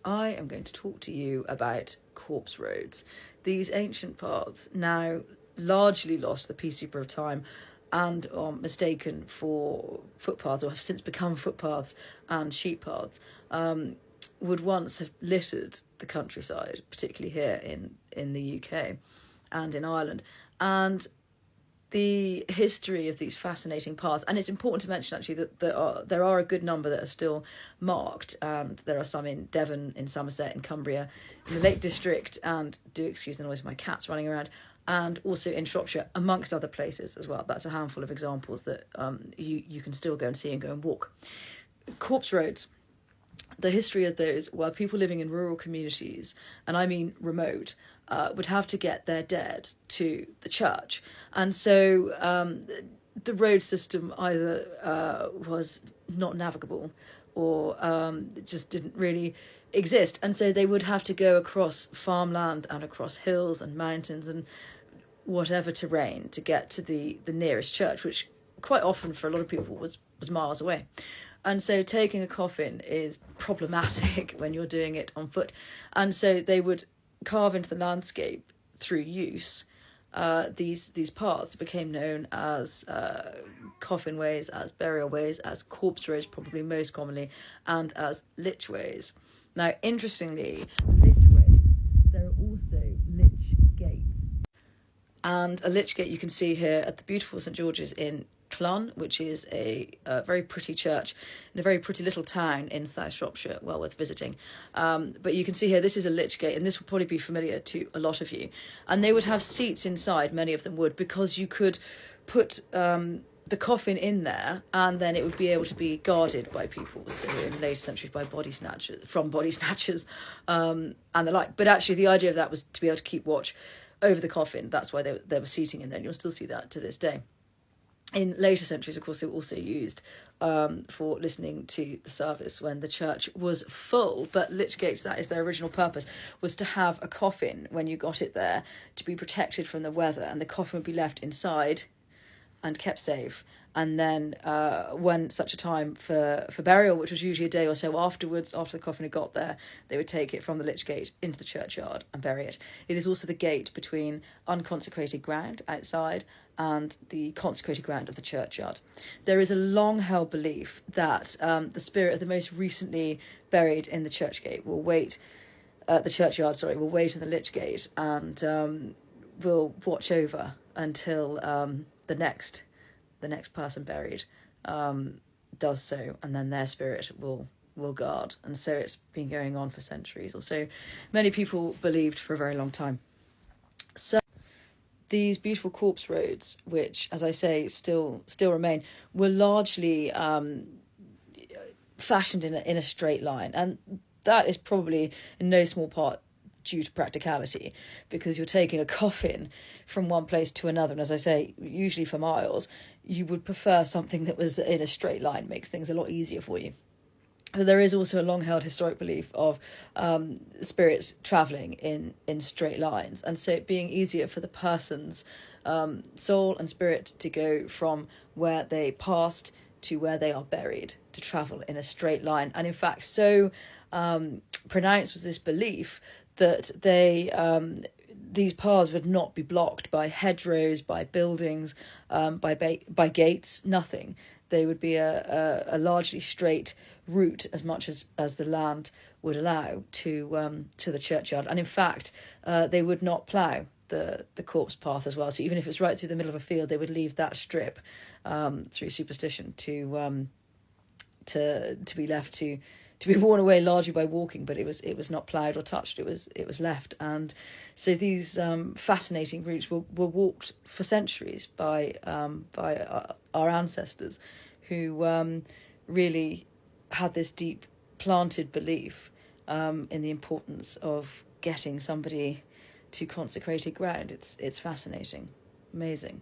I am going to talk to you about corpse roads. These ancient paths, now largely lost the peace of time and are mistaken for footpaths, or have since become footpaths and sheep paths, would once have littered the countryside, particularly here in the UK and in Ireland. And the history of these fascinating paths, and it's important to mention actually that there are a good number that are still marked, and there are some in Devon, in Somerset, in Cumbria, in the Lake District, and do excuse the noise of my cats running around, and also in Shropshire, amongst other places as well. That's a handful of examples that you can still go and see and go and walk. Corpse roads. The history of those were people living in rural communities, and I mean remote, would have to get their dead to the church. And so the road system either was not navigable or just didn't really exist. And so they would have to go across farmland and across hills and mountains and whatever terrain to get to the nearest church, which quite often for a lot of people was miles away. And so taking a coffin is problematic when you're doing it on foot. And so they would carve into the landscape through use. These paths became known as coffin ways, as burial ways, as corpse roads, probably most commonly, and as lich ways. Now, interestingly, lich ways, there are also lich gates. And a lich gate you can see here at the beautiful St George's in Clun, which is a very pretty church in a very pretty little town in South Shropshire, well worth visiting. But you can see here, this is a lich gate, and this will probably be familiar to a lot of you. And they would have seats inside, many of them would, because you could put the coffin in there, and then it would be able to be guarded by people, so in later centuries by body snatchers, and the like. But actually the idea of that was to be able to keep watch over the coffin. That's why they were seating in there, and you'll still see that to this day. In later centuries, of course, they were also used for listening to the service when the church was full. But lich gates, that is their original purpose, was to have a coffin when you got it there to be protected from the weather, and the coffin would be left inside and kept safe. And then when such a time for burial, which was usually a day or so afterwards, after the coffin had got there, they would take it from the lich gate into the churchyard and bury it. It is also the gate between unconsecrated ground outside and the consecrated ground of the churchyard. There is a long-held belief that the spirit of the most recently buried in the churchyard will wait in the lich gate and will watch over until the next person buried does so, and then their spirit will guard. And so it's been going on for centuries, or so many people believed for a very long time. So these beautiful corpse roads, which, as I say, still remain, were largely fashioned in a straight line, and that is probably in no small part due to practicality, because you're taking a coffin from one place to another, and as I say, usually for miles. You would prefer something that was in a straight line, makes things a lot easier for you. But there is also a long-held historic belief of spirits travelling in straight lines, and so it being easier for the person's soul and spirit to go from where they passed to where they are buried, to travel in a straight line. And in fact, so pronounced was this belief that these paths would not be blocked by hedgerows, by buildings, by gates, nothing. They would be a largely straight route, as much as the land would allow, to the churchyard. And in fact, they would not plough the corpse path as well. So even if it's right through the middle of a field, they would leave that strip through superstition to be left to be worn away largely by walking, but it was not ploughed or touched. It was left. And so these fascinating routes were walked for centuries by our ancestors, who really had this deep planted belief in the importance of getting somebody to consecrated ground. It's fascinating, amazing.